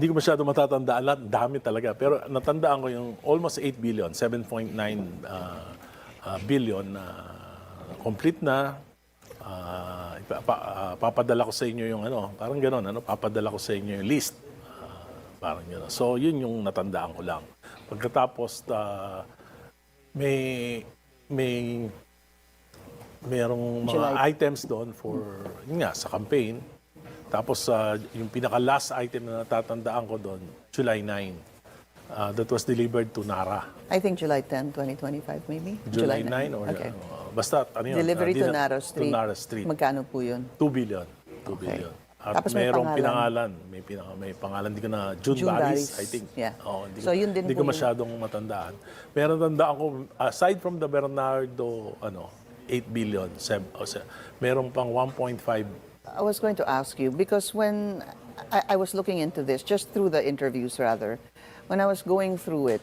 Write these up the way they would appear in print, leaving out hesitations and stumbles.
Hindi ko masyado matatandaan lahat, dami talaga. Pero natandaan ko yung almost 8 billion, 7.9 billion na complete na. Papadala ko sa inyo yung ano, parang gano'n, ano, papadala ko sa inyo yung list. Parang gano'n. So, yun yung natandaan ko lang. Pagkatapos, may merong mga items doon for, yun nga, sa campaign. Tapos, yung pinaka-last item na natatandaan ko doon, July 9. That was delivered to Nara. I think July 10, 2025 maybe? July 9 or Okay. basta ano yun? Delivery to Nara To Street. Nara Street. Magkano po yun? 2 billion. 2 Okay. billion. At Tapos may merong pangalan. pinangalan. May pangalan. Hindi ko na, June June Barris, Barris. I think. Yeah. Oo, hindi So, yun din hindi po ko yung- masyadong matandaan. Pero tandaan ko, aside from the Bernardo, 8 billion, merong pang 1.5. I was going to ask you, because when I was looking into this, just through the interviews rather, when I was going through it,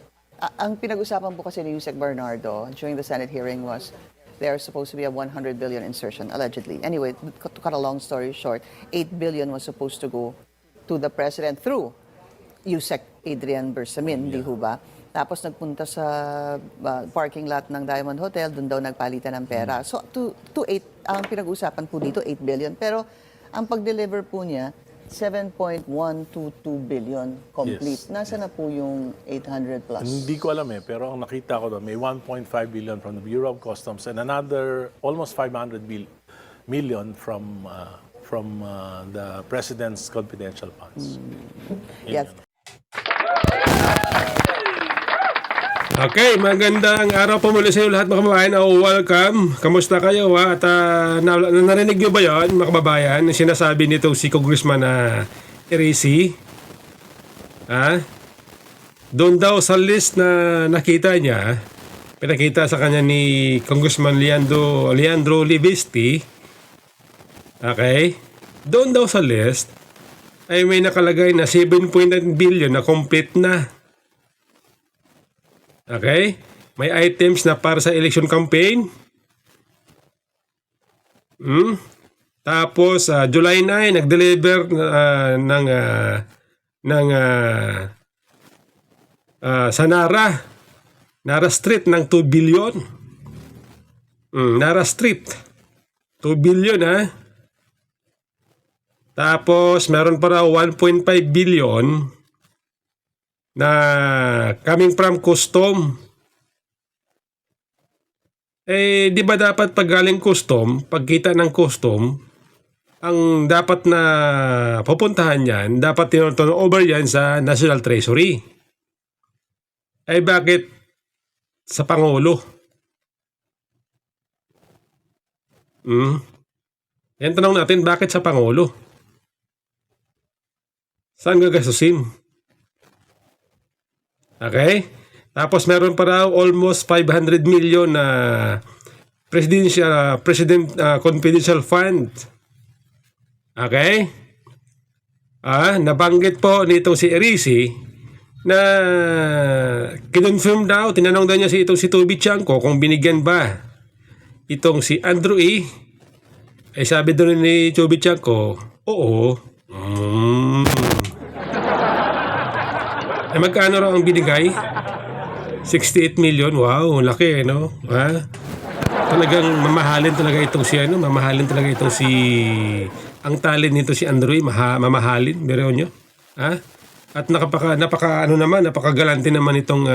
ang pinag-usapan po kasi ni Yusek Bernardo during the Senate hearing was there's supposed to be a 100 billion insertion, allegedly. Anyway, to cut a long story short, 8 billion was supposed to go to the President through Yusek Adrian Bersamin, di ho ba? Tapos nagpunta sa parking lot ng Diamond Hotel, doon daw nagpalitan ng pera. So, ang pinag-usapan po dito, 8 billion. Pero ang pag-deliver po niya, 7.122 billion complete. Yes. Nasa na po yung 800 plus? Hindi ko alam pero ang nakita ko doon, may 1.5 billion from the Bureau of Customs and another almost 500 million from the President's confidential funds. Yes. Okay, magandang araw po muli sa inyo lahat mga kababayan. Welcome. Kamusta kayo ha? At narinig nyo ba yun mga kababayan? Sinasabi nitong si Congressman na Erisi. Doon daw sa list na nakita niya, pinakita sa kanya ni Congressman Leandro Livisti. Okay? Doon daw sa list ay may nakalagay na 7.9 billion na complete na. Okay? May items na para sa election campaign. Tapos, July 9, nag-deliver sa Nara Street ng 2 billion. Nara Street. 2 billion, ha? Tapos, meron pa raw 1.5 billion na coming from custom. Di ba dapat pag galing custom, pagkita ng custom, ang dapat na pupuntahan yan, dapat tinutun over yan sa National Treasury. Bakit sa Pangulo? Yan tanong natin, bakit sa Pangulo? Saan gagastusin? Okay? Tapos meron pa raw almost 500 million na President Confidential Fund. Okay? Nabanggit po nitong si Erisi na kinonfirm daw, tinanong daw niya si Toby Chanco kung binigyan ba itong si Andrew E. Sabi doon ni Toby Chanco, oo. Magkano raw ang binigay? 68 million. Wow, laki, no? Talagang mamahalin talaga itong si ang talent nito si Andrew, mamahalin, biro nyo. At napakagalante naman itong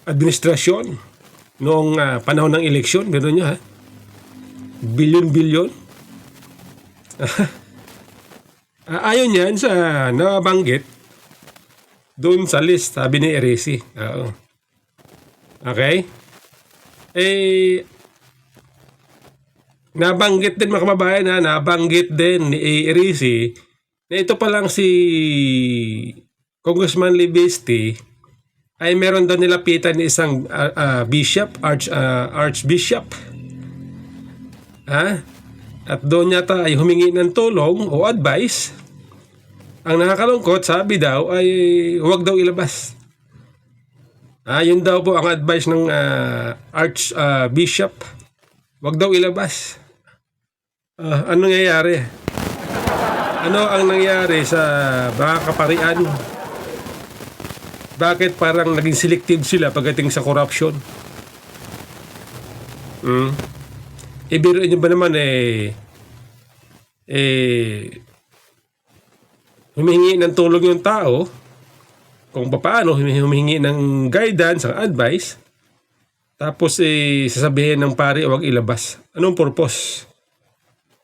administrasyon noong panahon ng eleksyon, biro nyo, Bilyon. Ayon yan sa nabanggit doon sa list, sabi ni Erisi. Okay? Nabanggit din mga kababayan, nabanggit din ni Erisi na ito pa lang si Congressman Livisti ay meron daw nilapitan ni isang archbishop. At doon yata ay humingi ng tulong o advice. Ang nakakalungkot, sabi daw ay huwag daw ilabas. Yun daw po ang advice ng Archbishop. Huwag daw ilabas. Anong nangyayari? Ano ang nangyari sa mga kaparian? Bakit parang naging selective sila pagdating sa corruption? Ibiruin nyo ba naman humihingi ng tulong yung tao kung paano humihingi ng guidance, ang advice, tapos sasabihin ng pare huwag ilabas. Anong purpose?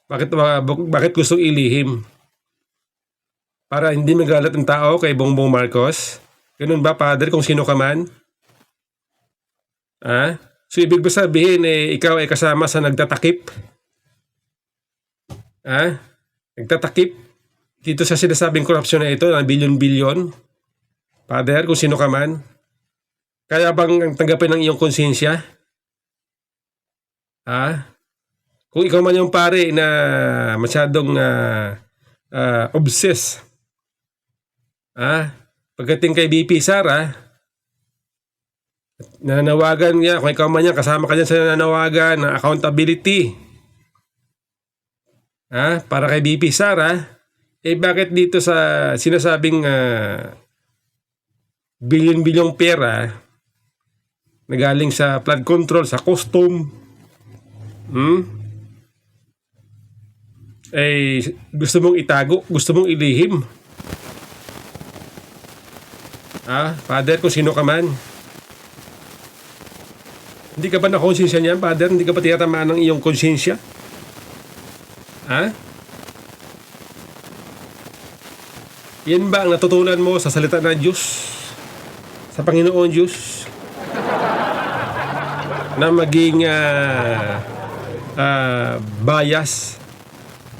Bakit gustong ilihim? Para hindi magalit ang tao kay Bongbong Marcos? Ganun ba, Father, kung sino ka man? So, ibig ba sabihin, ikaw ay kasama sa nagtatakip? Nagtatakip? Dito sa sinasabing korupsyon na ito, na bilyon-bilyon? Father, kung sino ka man? Kaya bang tanggapin ng iyong konsensya? Kung ikaw man yung pare na masyadong obsessed, pagdating kay BP Sara, nananawagan niya, kung ikaw man yan, kasama ka dyan sa nananawagan ng accountability. Para kay BP Sara, bakit dito sa sinasabing bilyon-bilyong pera na galing sa flood control, sa custom, gusto mong itago, gusto mong ilihim? Father, kung sino ka man? Hindi ka ba na konsensya niyan, Father? Hindi ka ba tiyatamaan ng iyong konsensya? Yan ba ang natutunan mo sa salita ng Diyos? Sa Panginoon Diyos? Na maging bias,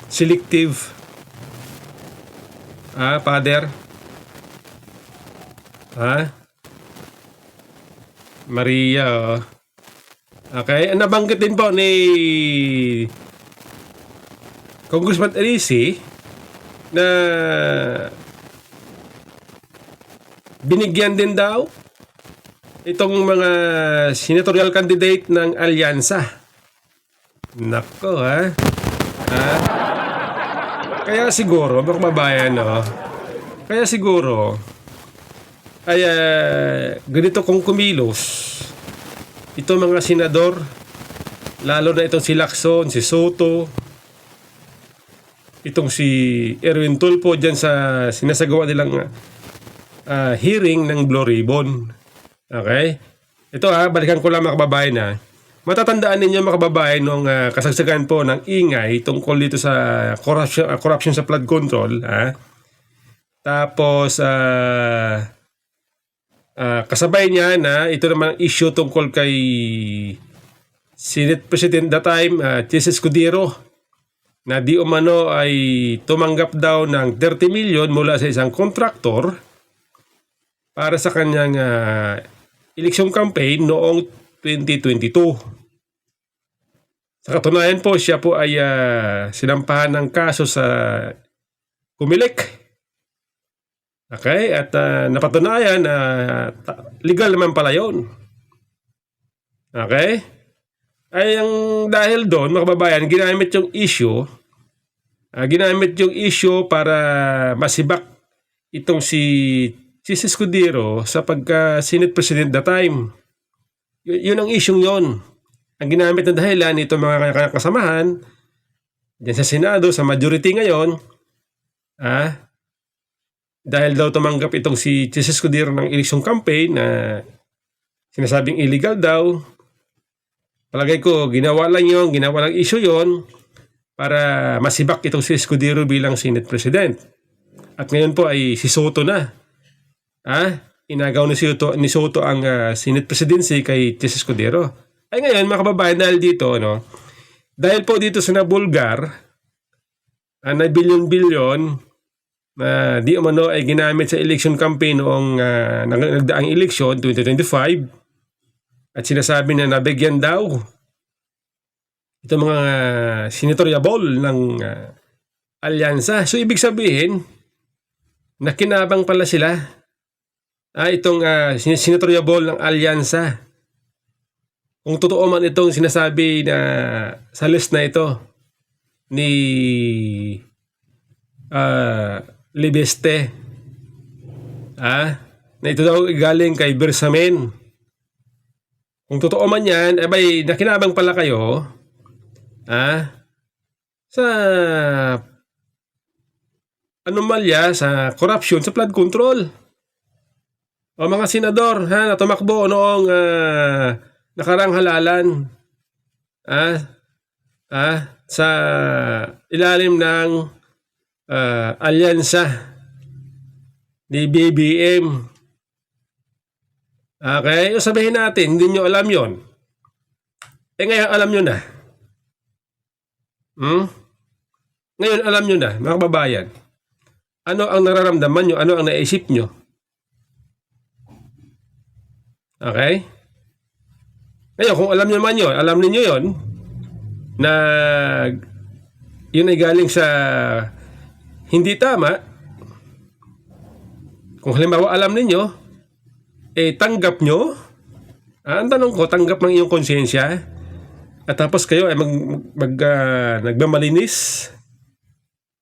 selective, Father? Maria, okay, nabanggit din po ni Congressman Elisi na binigyan din daw itong mga senatorial candidate ng alyansa. Nako, Kaya siguro, mga kababayan, kaya siguro, ay ganito kung kumilos itong mga senador, lalo na itong si Lacson, si Soto, itong si Erwin Tulfo dyan sa sinasagawa nilang hearing ng Blue Ribbon. Okay? Ito balikan ko lang mga kababayan matatandaan ninyo mga kababayan nung kasagsagan po ng ingay tungkol dito sa corruption sa flood control. Tapos kasabay niya na ito naman ang issue tungkol kay Senate President that time, Chis Escudero, na di umano ay tumanggap daw ng 30 million mula sa isang kontraktor para sa kanyang election campaign noong 2022. Sa katunayan po, siya po ay sinampahan ng kaso sa Comelec. Okay? At napatunayan na legal naman pala yun. Okay? Ay ang dahil doon, mga kababayan, ginamit yung issue para masibak itong si Chis Escudero sa pagka-Senate President that time. Yun ang issue yon. Ang ginamit na dahilan itong mga kasamahan dyan sa Senado, sa majority ngayon, dahil daw tumanggap itong si Chis Escudero ng election campaign na sinasabing illegal daw. Palagay ko, ginawa lang issue yon para masibak itong si Escudero bilang Senate President. At ngayon po ay si Soto na. Inagaw ni Soto ang Senate Presidency kay Chis Escudero. Ay ngayon, mga kababayan, dahil dito, dahil po dito sa nabulgar, na bilyon-bilyon, na di umano ay ginamit sa election campaign noong nagdaang election, 2025, at sinasabi na nabigyan daw itong mga senatoriable ng alyansa. So, ibig sabihin, nakinabang pala sila itong senatoriable ng alyansa. Kung totoo man itong sinasabi na sa list na ito. ni Libeste. Na ito daw galing kay Bersamin. Kung totoo man yan, abay, nakinabang pala kayo sa anomalya, sa corruption, sa flood control. O mga senador, na tumakbo noong nakarang halalan sa ilalim ng alyansa ni BBM. Okay? O sabihin natin, hindi nyo alam yon. Ngayon alam nyo na. Ngayon alam nyo na, mga kababayan. Ano ang nararamdaman nyo? Ano ang naisip nyo? Okay? Ngayon, kung alam nyo naman yun, alam niyo yon na yun ay galing sa hindi tama. Kung halimbawa alam ninyo, tanggap nyo? Ang tanong ko, tanggap ng iyong konsensya? At tapos kayo ay nagmamalinis?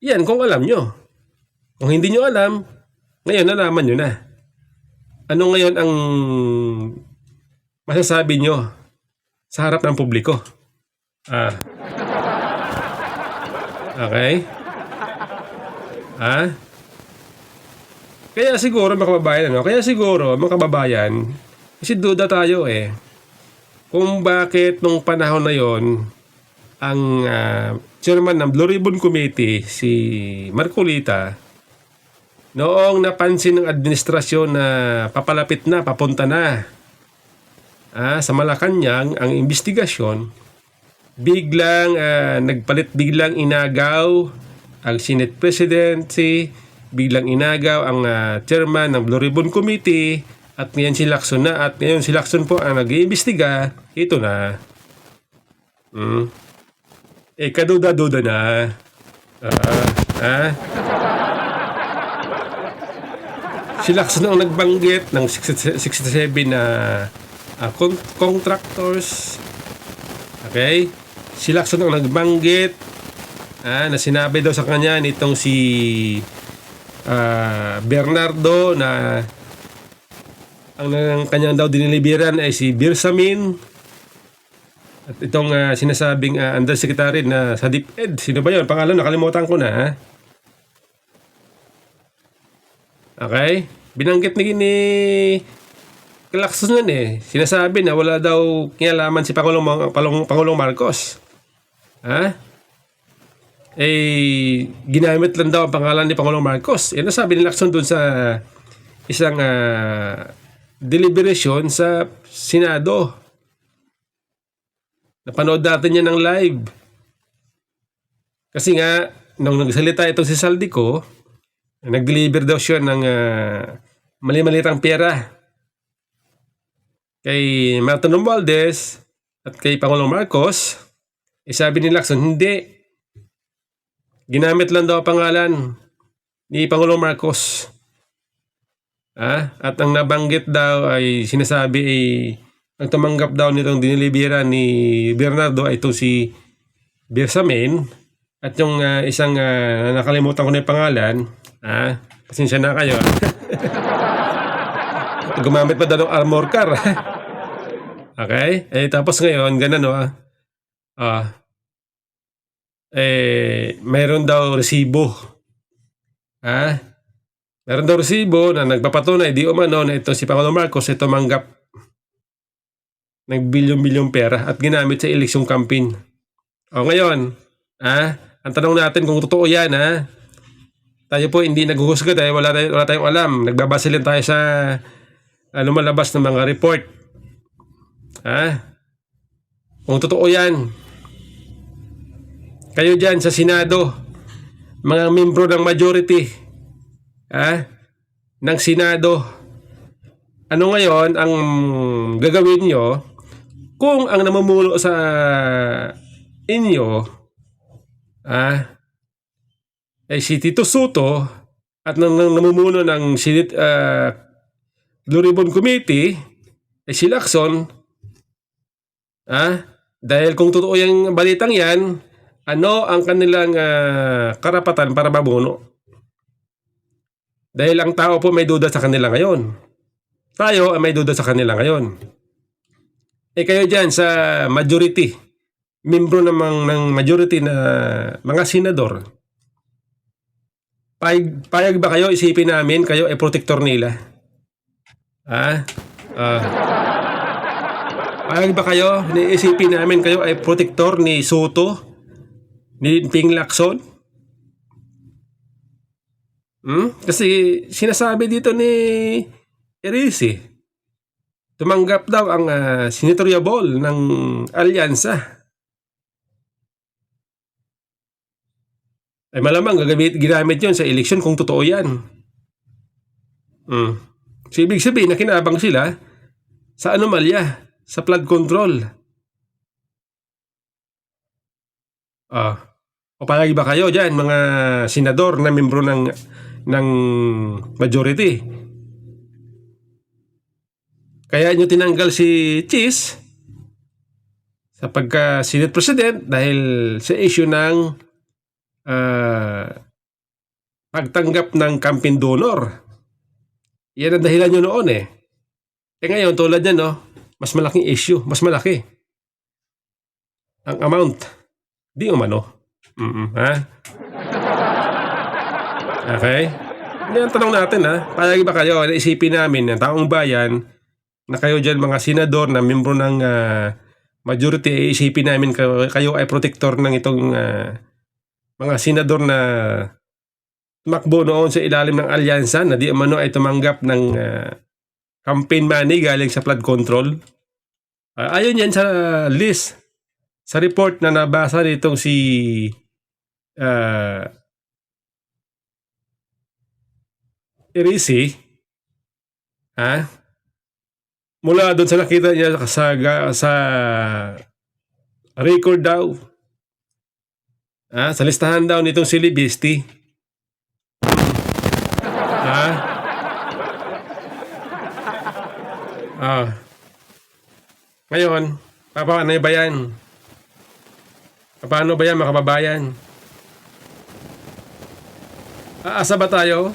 Yan, kung alam nyo. Kung hindi nyo alam, ngayon nalaman nyo na. Ano ngayon ang masasabi nyo sa harap ng publiko? Okay? Kaya siguro mga kababayan, kasi duda tayo kung bakit nung panahon na yon ang chairman ng Blue Ribbon Committee, si Marcolita, noong napansin ng administrasyon na papalapit na, papunta na sa Malacanang ang investigasyon, biglang biglang inagaw ang Senate Presidency, biglang inagaw ang chairman ng Blue Ribbon Committee, at ngayon si Lacson na, at ngayon si Lacson po ang nag-iimbestiga. Ito na. Kaduda-duda na. Si Lacson ang nagbanggit ng 67 na contractors. Okay? Si Lacson ang nagbanggit na sinabi daw sa kanya nitong si Bernardo na ang kanyang daw diniliberan ay si Bersamin, at itong sinasabing undersecretary na sa DepEd, sino ba yun? Pangalan nakalimutan ko na. Okay? Binanggit ni Lacson nun sinasabi na wala daw kinalaman si Pangulong Marcos. Ginamit lang daw ang pangalan ni Pangulong Marcos. Yan nasabi ni Lacson dun sa isang deliberation sa Senado. Napanood natin yan ng live. Kasi nga, nung nagsalita itong si Saldico, nag-deliver daw siya ng mali-malitang pera kay Martin Romualdez at kay Pangulong Marcos. Sabi ni Lacson, hindi. Ginamit lang daw ang pangalan ni Pangulong Marcos. At ang nabanggit daw ay sinasabi ang tumanggap daw nitong dinilibera ni Bernardo ay ito si Bersamin, at yung isang nakalimutan ko na yung pangalan. Pasensya na kayo. Gumamit pa daw ng armor car. Okay? Tapos ngayon, ganun mayroon daw resibo. Meron daw resibo na nagpapatunay di umano na ito si Pangulong Marcos ay tumanggap ng bilyon-bilyong pera at ginamit sa eleksyon campaign. Ngayon, ang tanong natin kung totoo yan, tayo po hindi naghuhusga dahil wala tayong alam. Nagbabase lang tayo sa lumalabas ng mga report. Kung totoo yan, kayo dyan sa Senado, mga membro ng majority ng Senado, ano ngayon ang gagawin nyo kung ang namumuno sa inyo ay si Tito Soto at namumuno ng Blue Ribbon Committee ay si Lacson? Dahil kung totoo yung balitang yan, Ano ang kanilang karapatan para mabuno? Dahil ang tao po may duda sa kanila ngayon. Tayo ay may duda sa kanila ngayon. Kayo dyan sa majority, membro namang ng majority na mga senador, payag ba kayo isipin namin kayo ay protector nila? Ha? Payag ba kayo isipin namin kayo ay protector ni Soto? Ni Ping Lacson? Kasi sinasabi dito ni Erisi, tumanggap daw ang senatorial ng alyansa. Ay malamang ginamit yun sa eleksyon kung totoo yan. So ibig sabihin na kinabang sila sa anomalya, sa flood control. O palagi ba kayo dyan, mga senador na membro ng majority? Kaya nyo tinanggal si Cheese sa pagka-Senate President dahil sa issue ng pagtanggap ng campaign donor. Yan ang dahilan nyo noon eh. Ngayon, tulad yan, no, mas malaking issue, mas malaki ang amount. Di umano. Ha? Okay? Yan ang tanong natin, ha? Palagi ba kayo, isipin namin ng taong bayan na kayo dyan mga senador na membro ng majority, isipin namin kayo ay protector ng itong mga senador na tumakbo noon sa ilalim ng alyansa na di umano ay tumanggap ng campaign money galing sa flood control. Ayon yan sa list, sa report na nabasa nitong si Erisi, mula doon sa nakita niya sa record daw, sa listahan daw nitong si Libesti. Ngayon, paano ba yan? Paano ba yan, mga kababayan? Aasa ba tayo?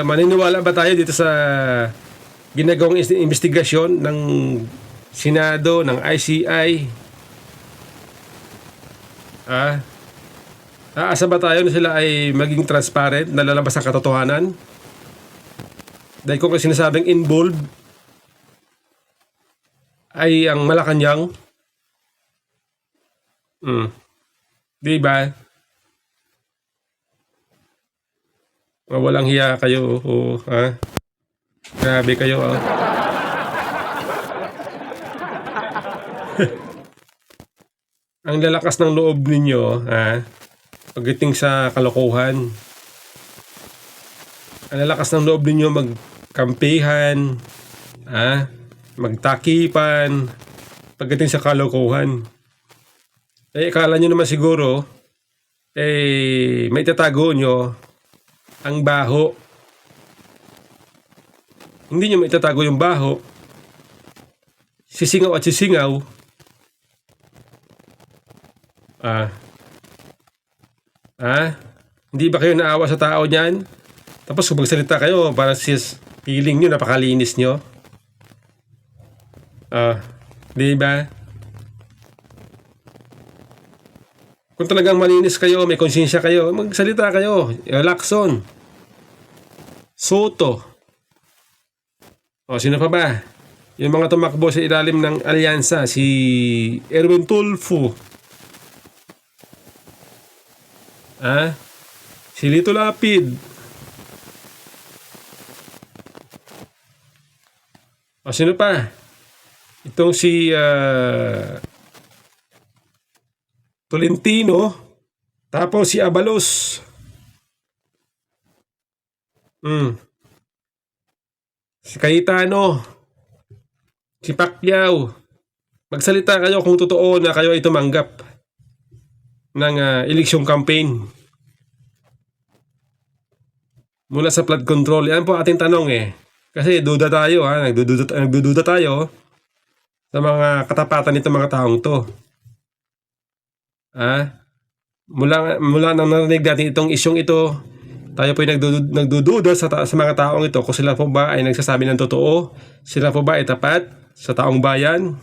Maniniwala ba tayo dito sa ginagawang investigasyon ng Senado, ng ICI? Aasa ba tayo na sila ay maging transparent, na lalabas ang katotohanan? Dahil kung sinasabing involved ay ang Malacanang, di ba? Walang hiya kayo, grabe kayo, Ang lalakas ng loob ninyo, pagdating sa kalokohan. Ang lalakas ng loob ninyo magkampihan, magtakipan, pagdating sa kalokohan. Akala nyo naman siguro, may tatago nyo ang baho. Hindi nyo may tatago yung baho. Sisingaw at sisingaw. Hindi ba kayo naawa sa tao niyan? Tapos kung magsalita kayo, parang feeling nyo, napakalinis nyo. Di ba? Kung talagang malinis kayo, may konsensya kayo, magsalita kayo. Lacson, Soto, sino pa ba? Yung mga tumakbo sa ilalim ng alyansa, si Erwin Tulfo, si Lito Lapid, sino pa? Itong si Tolentino, tapos si Abalos, si Cayetano, si Pacquiao. Magsalita kayo kung totoo na kayo ay tumanggap ng eleksyon campaign mula sa flood control. Yan po ating tanong kasi duda tayo, nagdududa tayo sa mga katapatan nito mga taong to. Mula nang narinig natin itong isyong ito, tayo po ay nagdududa sa mga taong ito kung sila po ba ay nagsasabi ng totoo, sila po ba ay tapat sa taong bayan.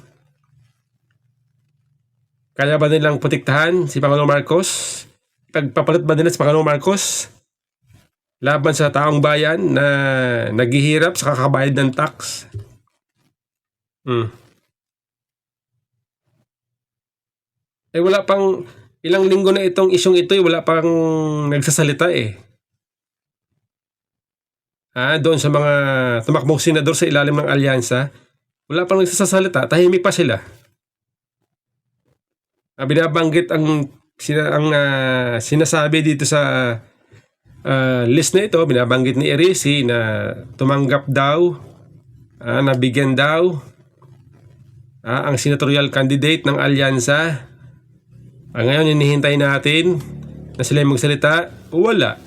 Kaya ba nilang protektahan si Pangulong Marcos? Pagpapalit ba nila si Pangulong Marcos laban sa taong bayan na naghihirap sa kakabayad ng tax? Wala pang ilang linggo na itong isyong ito, wala pang nagsasalita eh. Doon sa mga tumakbong senador sa ilalim ng alyansa, wala pang nagsasalita, tahimik pa sila. Binabanggit ang sinasabi dito sa list na ito, binabanggit ni Erisi na tumanggap daw, nabigyan daw ang senatorial candidate ng alyansa. Ngayon, hinihintay natin na sila magsalita. Wala.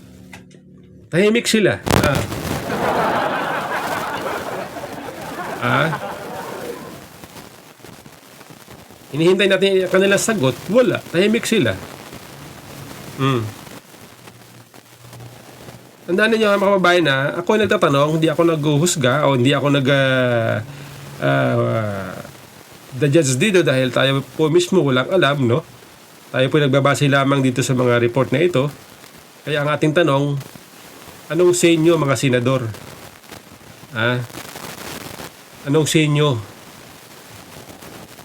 Tahimik sila. Hinihintay natin ang kanilang sagot. Wala. Tahimik sila. Tandaan ninyo mga kababayan na ako ay nagtatanong, hindi ako naghuhusga o hindi ako the judge dito dahil tayo po mismo walang alam, no? Tayo po nagbabase lamang dito sa mga report na ito. Kaya ang ating tanong, anong sa inyo mga senador? Anong sa inyo?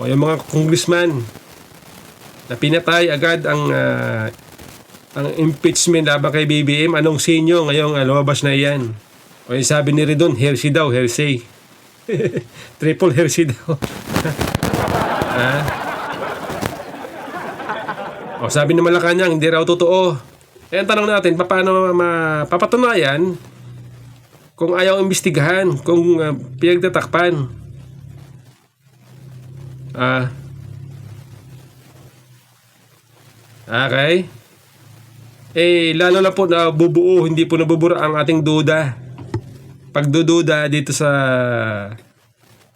O yung mga congressman na pinatay agad ang impeachment laban kay BBM, anong sa inyo ngayong lumabas na yan? O yung sabi ni Redon, hearsay daw, hearsay. Triple hearsay daw. O sabi ni Malacanang, hindi raw totoo. Ang tanong natin, paano mapapatunayan kung ayaw imbestigahan, kung pinagtatakpan? Okay. Lalo na po na bubuo, hindi po nabubura ang ating duda. Pagdududa dito sa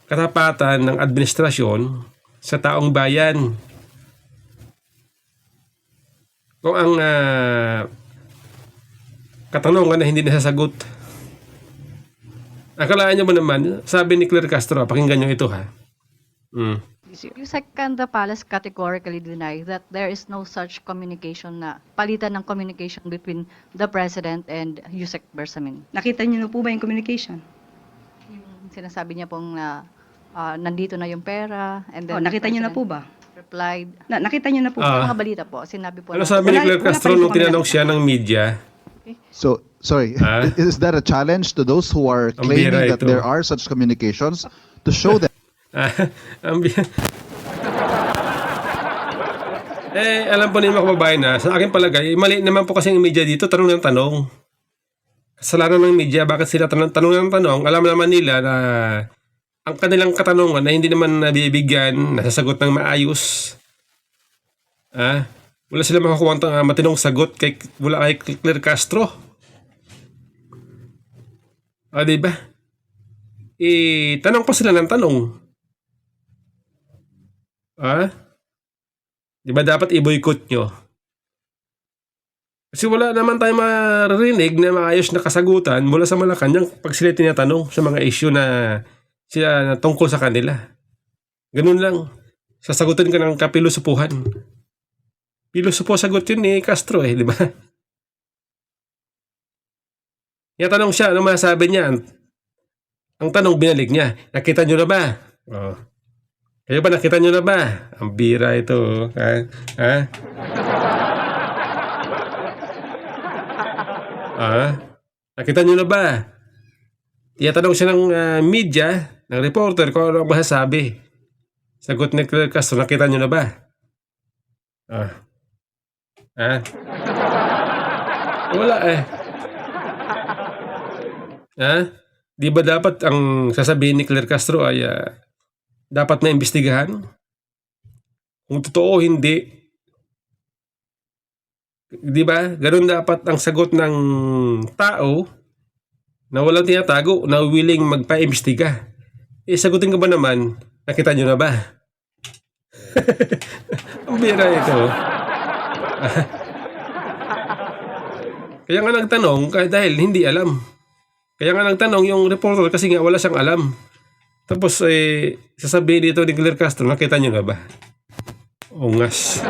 katapatan ng administrasyon sa taong bayan. Kung ang katanungan na hindi nasasagot. Akalaan nyo ba naman, sabi ni Claire Castro, pakinggan nyo ito ha. Yusek and the palace categorically deny that there is no such communication na palitan ng communication between the president and Yusek Bersamin. Nakita niyo na po ba yung communication? Yung sinasabi niya pong na nandito na yung pera and then Nakita niyo na po ba? replied. Nakita niyo na po Sa ba? mga balita po, sinabi po Ano na sabi ni Wala- Claire wala Castro pa rin nung po kami tinanong siya ng media? So, sorry, is that a challenge to those who are Ang claiming bira that ito. there are such communications to show them? Alam po niyo mga kababayan na sa akin palagay, mali naman po kasi ang media dito, tanong ng tanong. Kasalanan ng media, bakit sila tanong ng tanong? Alam naman nila na ang kanilang katanungan na hindi naman nabibigyan, nasasagot ng maayos. Wala sila makakuha ng matinong sagot mula kay Claire Castro. Diba? Tanong pa sila ng tanong. Diba dapat i-boycott nyo? Kasi wala naman tayo maririnig na maayos na kasagutan mula sa Malacanang pag sila tinatanong sa mga issue na sila na tungkol sa kanila. Ganun lang. Sasagutin ka ng kapilosopuhan. Pilosopo sagot yun ni Castro di ba? Tanong siya, ano masasabi niya? Ang tanong binalik niya, nakita nyo na ba? Kayo ba nakita nyo na ba? Ang bira ito. Nakita nyo na ba? Tanong siya ng media, ng reporter, kung ano ang masasabi. Sagot ni Claire Castro, nakita nyo na ba? Wala Di ba dapat ang sasabihin ni Claire Castro ay dapat na imbestigahan? Kung totoo hindi. Di ba? Ganun dapat ang sagot ng tao na walang tinatago, na willing magpa-imbestiga. Sagutin ka ba naman, nakita nyo na ba? Ang bira ito. Kaya nga nagtanong, dahil hindi alam. Kaya nga nagtanong yung reporter kasi nga wala siyang alam. Tapos sasabihin dito ni Claire Castro, nakita niyo na ba? Ungas.